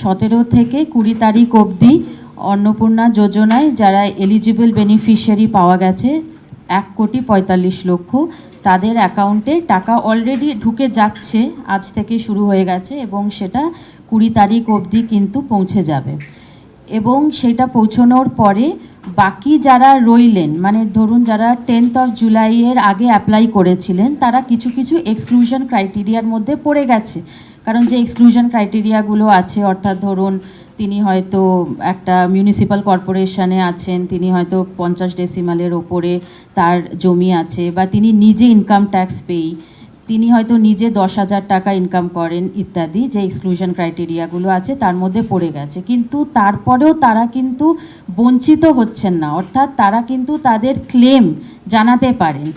17 থেকে 20 তারিখ অবধি অন্নপূর্ণা যোজনায় যারা এলিজিবল বেনিফিশিয়ারি পাওয়া গেছে 1,45,00,000 তাদের অ্যাকাউন্টে টাকা অলরেডি ঢুকে যাচ্ছে, আজ থেকে শুরু হয়ে গেছে এবং সেটা 20 তারিখ অবধি কিন্তু পৌঁছে যাবে। এবং সেটা পৌঁছানোর পরে বাকি যারা রইলেন, মানে ধরুন যারা 10th of জুলাইয়ের আগে অ্যাপ্লাই করেছিলেন তারা কিছু কিছু এক্সক্লুশন ক্রাইটেরিয়ার মধ্যে পড়ে গেছে। কারণ যে এক্সক্লুশন ক্রাইটেরিয়াগুলো আছে, অর্থাৎ ধরুন তিনি হয়তো একটা মিউনিসিপ্যাল কর্পোরেশনে আছেন, তিনি হয়তো 50 ডেসিমালের ওপরে তার জমি আছে, বা তিনি নিজে ইনকাম ট্যাক্স পেই, তিনি হয়তো নিজে 10,000 টাকা ইনকাম করেন ইত্যাদি, যে এক্সক্লুশন ক্রাইটেরিয়াগুলো আছে তার মধ্যে পড়ে গেছে। কিন্তু তারপরেও তারা কিন্তু বঞ্চিত হচ্ছেন না, অর্থাৎ তারা কিন্তু তাদের ক্লেম জানাতে পারেন।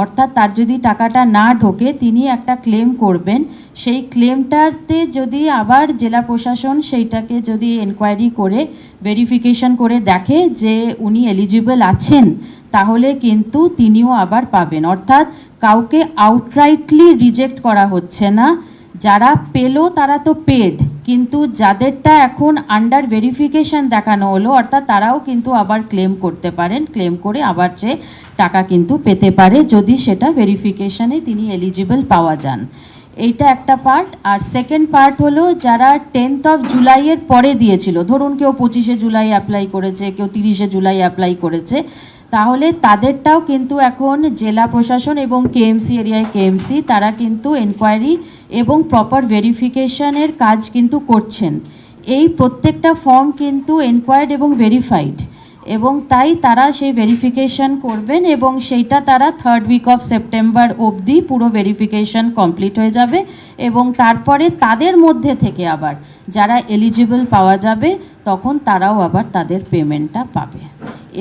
অর্থাৎ তার যদি টাকাটা না ঢোকে তিনি একটা ক্লেম করবেন, সেই ক্লেমটাতে যদি আবার জেলা প্রশাসন সেইটাকে যদি এনকোয়ারি করে ভেরিফিকেশন করে দেখে যে উনি এলিজিবল আছেন, তাহলে কিন্তু তিনিও আবার পাবেন। অর্থাৎ কাউকে আউটরাইটলি রিজেক্ট করা হচ্ছে না, যারা পেলো তারা তো পেড, কিন্তু যাদেরটা এখন আন্ডার ভেরিফিকেশন দেখানো হলো অর্থাৎ তারাও কিন্তু আবার ক্লেম করতে পারেন, ক্লেম করে আবার সে টাকা কিন্তু পেতে পারে যদি সেটা ভেরিফিকেশনে তিনি এলিজিবল পাওয়া যান। এইটা একটা পার্ট। আর সেকেন্ড পার্ট হলো যারা 10th of জুলাইয়ের পরে দিয়েছিল, ধরুন কেউ 25শে জুলাই অ্যাপ্লাই করেছে, কেউ 30শে জুলাই অ্যাপ্লাই করেছে, তাহলে তাদেরটাও কিন্তু এখন জেলা প্রশাসন এবং কেএমসি এরিয়ায় কেএমসি তারা কিন্তু এনকোয়ারি এবং প্রপার ভেরিফিকেশনের কাজ কিন্তু করছেন। এই প্রত্যেকটা ফর্ম কিন্তু এনকোয়ার্ড এবং ভেরিফাইড, এবং তাই তারা সেই ভেরিফিকেশন করবেন এবং সেইটা তারা 3rd week of সেপ্টেম্বর অবধি পুরো ভেরিফিকেশন কমপ্লিট হয়ে যাবে এবং তারপরে তাদের মধ্যে থেকে আবার যারা এলিজিবল পাওয়া যাবে তখন তারাও আবার তাদের পেমেন্টটা পাবে।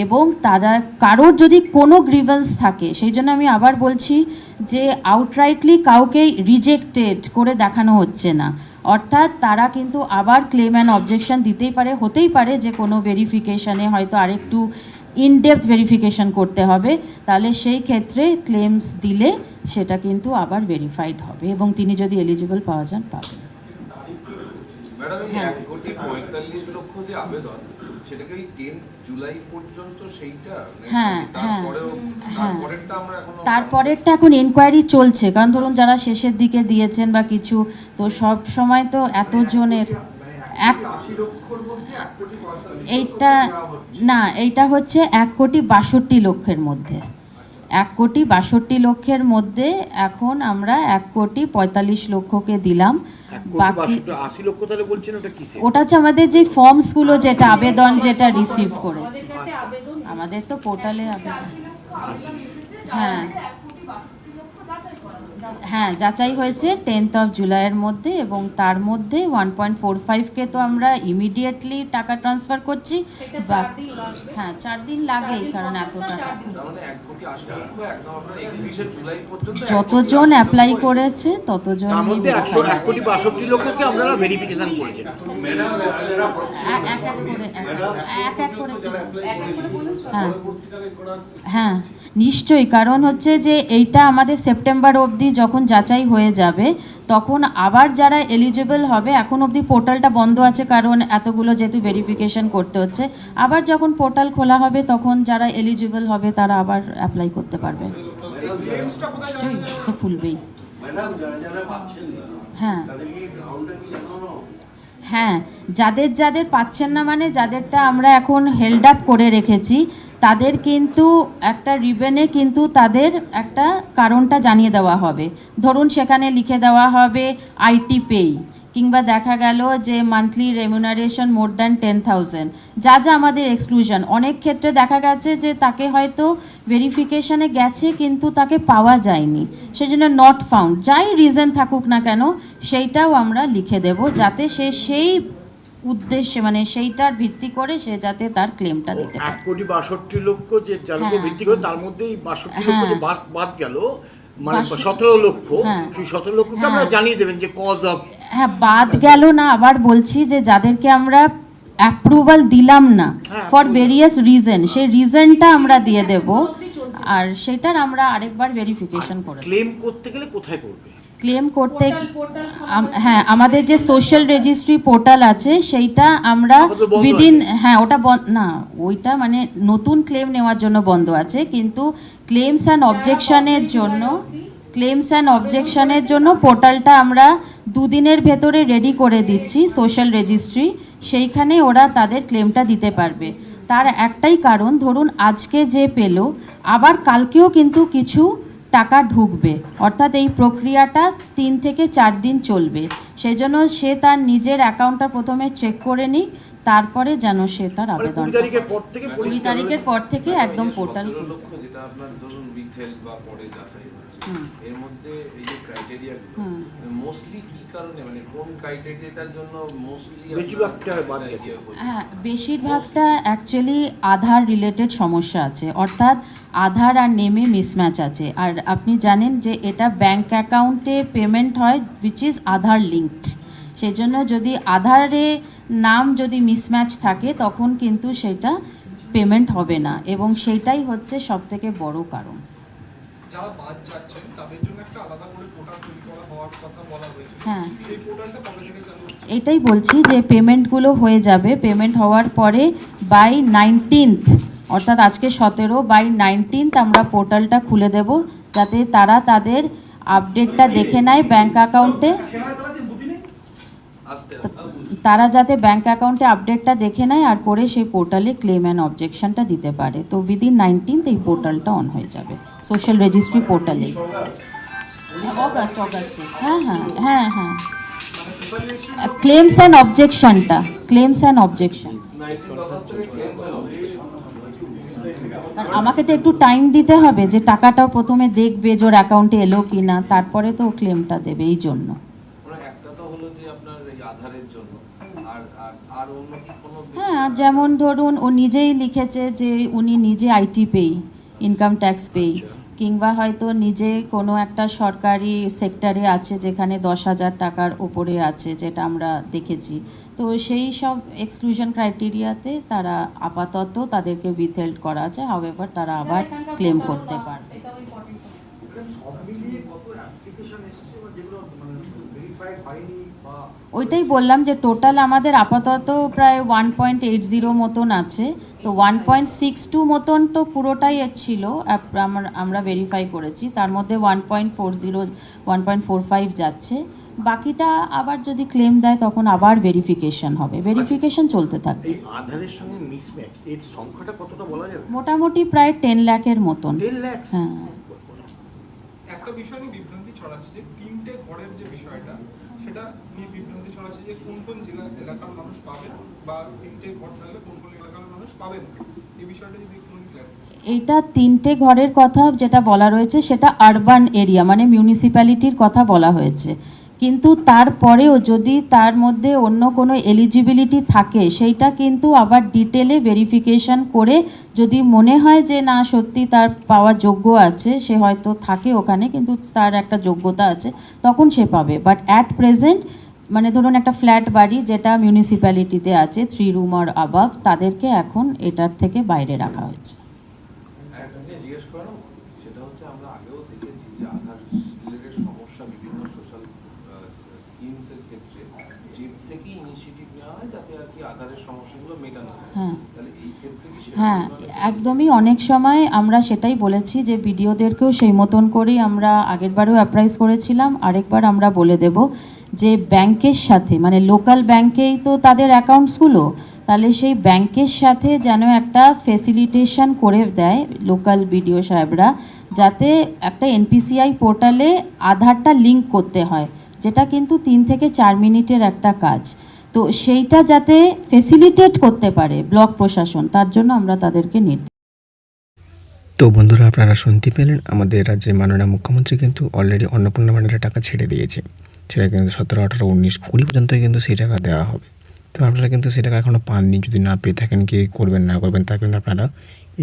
এবং তারা কারোর যদি কোনো গ্রিভেন্স থাকে, সেই জন্য আমি আবার বলছি যে আউটরাইটলি কাউকে রিজেক্টেড করে দেখানো হচ্ছে না, অর্থাৎ তারা কিন্তু আবার ক্লেম অ্যান্ড অবজেকশন দিতেই পারে, হতেই পারে যে কোনো ভেরিফিকেশানে হয়তো আরেকটু ইনডেপথ ভেরিফিকেশন করতে হবে, তাহলে সেই ক্ষেত্রে ক্লেমস দিলে সেটা কিন্তু আবার ভেরিফাইড হবে এবং তিনি যদি এলিজিবল পাওয়া যান পাবেন। ম্যাডাম, 1,45,00,000 যে আবেদন সেটাকে 10th জুলাই পর্যন্ত সেইটা, হ্যাঁ হ্যাঁ হ্যাঁ, তারপরেরটা এখন এনকোয়ারি চলছে, কারণ ধরুন যারা শেষের দিকে দিয়েছেন বা কিছু, তো সব সময় তো এতজনের এইটা না, এইটা হচ্ছে 1,62,00,000 মধ্যে, 1,62,00,000 মধ্যে এখন আমরা 1,45,00,000 দিলাম। বাকি 80 লক্ষ তাহলে বলছেন ওটা কিসে? ওটা হচ্ছে আমাদের যে ফর্মসগুলো, যেটা আবেদন যেটা রিসিভ করেছি আমাদের তো পোর্টালে আবেদন, হ্যাঁ হ্যাঁ যাচাই হয়েছে 10th of জুলাইয়ের মধ্যে, এবং তার মধ্যে 1.45K তো আমরা ইমিডিয়েটলি টাকা ট্রান্সফার করছি। হ্যাঁ 4 দিন লাগেই, কারণ এত টাকা যতজন অ্যাপ্লাই করেছে ততজনই হ্যাঁ নিশ্চয়ই, কারণ হচ্ছে যে এইটা আমাদের সেপ্টেম্বর অবধি যখন যাচাই হয়ে যাবে তখন আবার যারা এলিজিবল হবে, এখন অবধি পোর্টালটা বন্ধ আছে কারণ এতগুলো যেহেতু ভেরিফিকেশন করতে হচ্ছে, আবার যখন পোর্টাল খোলা হবে তখন যারা এলিজিবল হবে তারা আবার অ্যাপ্লাই করতে পারবে। নিশ্চয়ই তো খুলবেই। হ্যাঁ হ্যাঁ, যাদের যাদের পাচ্ছেন না, মানে যাদেরটা আমরা এখন হেল্ড আপ করে রেখেছি তাদের কিন্তু একটা রিবেনে কিন্তু তাদের একটা কারণটা জানিয়ে দেওয়া হবে। ধরুন সেখানে লিখে দেওয়া হবে আইটি পেই, কিংবা দেখা গেল যে মান্থলি রেমুনারেশন মোর দ্যান 10,000, যা যা আমাদের এক্সক্লুশন। অনেক ক্ষেত্রে দেখা গেছে যে তাকে হয়তো ভেরিফিকেশানে গেছে কিন্তু তাকে পাওয়া যায়নি, সেজন্য নট ফাউন্ড, যাই রিজন থাকুক না কেন সেইটাও আমরা লিখে দেব, যাতে সে সেই উদ্দেশ্যে, মানে সেইটার ভিত্তি করে সে যাতে তার ক্লেমটা দিতে পারে। 1,62,00,000 যে যার ভিত্তি করে তার মধ্যেই 62,00,000 যে বাদ গেল, মানে 17 লক্ষ, সেই 17 লক্ষকে আমরা জানিয়ে দেবেন যে কজ অফ, হ্যাঁ বাদ গেল না, আবার বলছি যে যাদেরকে আমরা অ্যাপ্রুভাল দিলাম না ফর ভেরিয়াস রিজন, সেই রিজনটা আমরা দিয়ে দেব, আর সেটার আমরা আরেকবার ভেরিফিকেশন করে। ক্লেম করতে গেলে কোথায় করবে? ক্লেম করতে হ্যাঁ, আমাদের যে সোশ্যাল রেজিস্ট্রি পোর্টাল আছে সেইটা আমরা আপাতত বন্ধ উইদিন আছে। হ্যাঁ ওটা না ওইটা মানে নতুন ক্লেম নেওয়ার জন্য বন্ধ আছে, কিন্তু ক্লেমস অ্যান্ড অবজেকশনের জন্য পোর্টালটা আমরা দুদিনের ভেতরে রেডি করে দিচ্ছি সোশ্যাল রেজিস্ট্রি, সেইখানে ওরা তাদের ক্লেমটা দিতে পারবে। তার একটাই কারণ, ধরুন আজকে যে পেলো আবার কালকেও কিন্তু কিছু টাকা ঢুকবে, অর্থাৎ এই প্রক্রিয়াটা 3 থেকে 4 দিন চলবে। সেই জন্য সে তার নিজের অ্যাকাউন্টটা প্রথমে চেক করে নিক, তারপরে যেন সে তার মানে আবেদন 20 তারিখের পর থেকে 20 তারিখের পর থেকে একদম পোর্টাল 17 লক্ষ যেটা আপনার ধরুন উইথ হেল্প বা পরে যাচাই হয়েছে, এর মধ্যে এই যে ক্রাইটেরিয়া মোস্টলি কি কারণে, মানে কোন ক্রাইটেরিয়াটার জন্য মোস্টলি বেশিরভাগটা বাদ গেছে। হ্যাঁ, বেশিরভাগটা অ্যাকচুয়ালি আধার রিলেটেড সমস্যা আছে, অর্থাৎ আধার আর নেমে মিসম্যাচ আছে। আর আপনি জানেন যে এটা ব্যাংক অ্যাকাউন্টে পেমেন্ট হয় উইচ ইজ আধার লিঙ্কড, সেই জন্য যদি আধারে নাম যদি মিসম্যাচ থাকে তখন কিন্তু সেটা পেমেন্ট হবে না, এবং সেইটাই হচ্ছে সবথেকে বড় কারণ। যারা বাদ যাচ্ছেন তাদের জন্য একটা আলাদা করে পোর্টাল তৈরি করা হওয়ার কথা বলা হয়েছে। হ্যাঁ, এই পোর্টালটা কবে থেকে চালু হচ্ছে? এটাই বলছি যে পেমেন্টগুলো হয়ে যাবে, পেমেন্ট হওয়ার পরে বাই 19th, অর্থাৎ আজকে 17, বাই 19th আমরা পোর্টালটা খুলে দেব, যাতে তারা তাদের আপডেটটা দেখে নেয় ব্যাংক অ্যাকাউন্টে, তারা যাতে ব্যাংক অ্যাকাউন্টে আপডেটটা দেখে নেয় আর করে সেই পোর্টালে ক্লেম অ্যান্ড অবজেকশনটা দিতে পারে। তো উইদিন 19th এই পোর্টালটা অন হয়ে যাবে সোশ্যাল রেজিস্ট্রি পোর্টালে। অগাস্টে হ্যাঁ হ্যাঁ হ্যাঁ হ্যাঁ, ক্লেমস অ্যান্ড অবজেকশন। আমাকে তো একটু টাইম দিতে হবে, যে টাকাটাও প্রথমে দেখবে যে ওর অ্যাকাউন্টে এলো কি না, তারপরে তো ক্লেমটা দেবে, এই জন্য। একটা তো হলো যে আপনার এই আধারের জন্য, আর আর অন্য কি কোনো হ্যাঁ, যেমন ধরুন ও নিজেই লিখেছে যে উনি নিজে আইটি পেই, ইনকাম ট্যাক্স পেই, কিংবা হয়তো নিজে কোনো একটা সরকারি সেক্টরে আছে যেখানে 10,000 টাকার ওপরে আছে, যেটা আমরা দেখেছি। তো সেই সব এক্সক্লুশন ক্রাইটেরিয়াতে তারা আপাতত তাদেরকে উইথহেল্ড করা আছে, হাউএভার তারা আবার ক্লেম করতে পারবে। ওইটাই বললাম যে টোটাল আমাদের আপাতত প্রায় 1.80 মতন আছে, তো 1.62 মতন তো পুরোটাই ছিল আমরা ভেরিফাই করেছি, তার মধ্যে 1.40 1.45 যাচ্ছে, বাকিটা আবার যদি ক্লেম দেয় তখন আবার ভেরিফিকেশন হবে, ভেরিফিকেশন চলতে থাকবে। এই আধারের সঙ্গে মিসম্যাচ এর সংখ্যাটা কতটা বলা যাবে? মোটামুটি প্রায় 10 লাখের মতন। 10 লাখ? হ্যাঁ, একটা বিষয় নিয়ে বিভ্রান্তি ছড়াচ্ছে যে 3টে ঘরের যে বিষয়টা, সেটা নিয়ে বিভ্রান্তি ছড়াচ্ছে যে কোন কোন এলাকার মানুষ পাবে, বা 3টে ঘর থাকলে কোন কোন এলাকার মানুষ পাবে না। এই বিষয়টা যদি একটু ক্লিয়ার। এইটা 3টে ঘরের কথা যেটা বলা রয়েছে সেটা আরবান এরিয়া মানে মিউনিসিপ্যালিটির কথা বলা হয়েছে, কিন্তু তারপরেও যদি তার মধ্যে অন্য কোনো এলিজিবিলিটি থাকে সেইটা কিন্তু আবার ডিটেলে ভেরিফিকেশন করে যদি মনে হয় যে না সত্যি তার পাওয়ার যোগ্য আছে, সে হয়তো থাকে ওখানে কিন্তু তার একটা যোগ্যতা আছে, তখন সে পাবে। বাট অ্যাট প্রেজেন্ট মানে ধরুন একটা ফ্ল্যাট বাড়ি যেটা মিউনিসিপ্যালিটিতে আছে 3 রুম আর অ্যাবাভ, তাদেরকে এখন এটার থেকে বাইরে রাখা হয়েছে। একটা জিনিস জিজ্ঞেস করানো, সেটা হচ্ছে আমরা আগেও দেখেছি যে আধার রিলেটেড সমস্যা বিভিন্ন সোশ্যাল স্কিমস এর ক্ষেত্রে স্টেট থেকে ইনিশিয়েটিভ নেওয়া হয় যাতে আর কি আধারের সমস্যাগুলো মেটানো হয়। হ্যাঁ তাহলে এই ক্ষেত্রে কি হ্যাঁ, একদমই অনেক সময় আমরা সেটাই বলেছি যে বিডিওদেরকেও সেই মতন করেই আমরা আগেরবারেও অ্যাপ্রাইজ করেছিলাম, আরেকবার আমরা বলে দেব যে ব্যাংকের সাথে মানে লোকাল ব্যাংকেই তো তাদের অ্যাকাউন্টসগুলো, তাহলে সেই ব্যাংকের সাথে যেন একটা ফেসিলিটেশন করে দেয় লোকাল বিডিও সাহেবরা, যাতে একটা এনপিসিআই পোর্টালে আধারটা লিঙ্ক করতে হয়, যেটা কিন্তু 3 থেকে 4 মিনিটের একটা কাজ, তো সেইটা যাতে ফেসিলিটেট করতে পারে ব্লক প্রশাসন, তার জন্য আমরা তাদেরকে নির্দেশ। তো বন্ধুরা, আপনারা শুনতে পেলেন আমাদের রাজ্যের মাননীয় মুখ্যমন্ত্রী কিন্তু অলরেডি অন্নপূর্ণা ভাণ্ডারের টাকা ছেড়ে দিয়েছে, সেটা কিন্তু 17, 18, 19, 20 পর্যন্ত কিন্তু সেই টাকা দেওয়া হবে। তো আপনারা কিন্তু সেই টাকা এখনও পাননি, যদি না পেয়ে থাকেন কি করবেন না করবেন তা কিন্তু আপনারা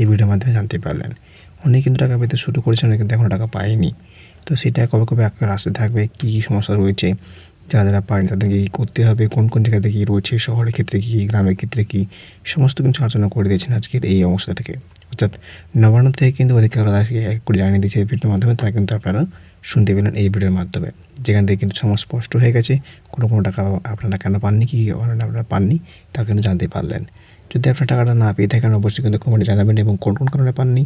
এই ভিডিওর মাধ্যমে জানতে পারলেন। অনেকে কিন্তু টাকা পেতে শুরু করেছেন, অনেকে কিন্তু এখনও টাকা পায়নি। তো সেটা কবে কবে আসতে থাকবে, কী কী সমস্যা রয়েছে, যারা যারা পারেন তাদেরকে কী করতে হবে, কোন কোন জায়গাতে কী রয়েছে, শহরের ক্ষেত্রে কী, গ্রামের ক্ষেত্রে কী, সমস্ত কিছু আলোচনা করে দিয়েছেন আজকের এই অবস্থা থেকে। অর্থাৎ নবান্ন থেকে কিন্তু অধিকার এক করে জানিয়ে দিয়েছে এই ভিডিওর মাধ্যমে, তা কিন্তু আপনারা শুনতে পেলেন এই ভিডিওর মাধ্যমে, যেখান থেকে কিন্তু সমস্ত স্পষ্ট হয়ে গেছে কোনো টাকা আপনারা কেন পাননি, কী কারণে আপনারা পাননি তা কিন্তু জানতে পারলেন। যদি আপনার টাকাটা না পেয়ে থাকেন অবশ্যই কিন্তু কমেন্টে জানাবেন, এবং কোন কারণে পাননি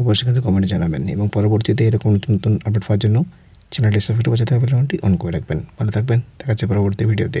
অবশ্যই কিন্তু কমেন্টে জানাবেন, এবং পরবর্তীতে এরকম নতুন আপডেট পাওয়ার জন্য চ্যানেলটি সাবস্ক্রাইব করে বেলনটি অন করে রাখবেন। ভালো থাকবেন, দেখা হচ্ছে পরবর্তী ভিডিওতে।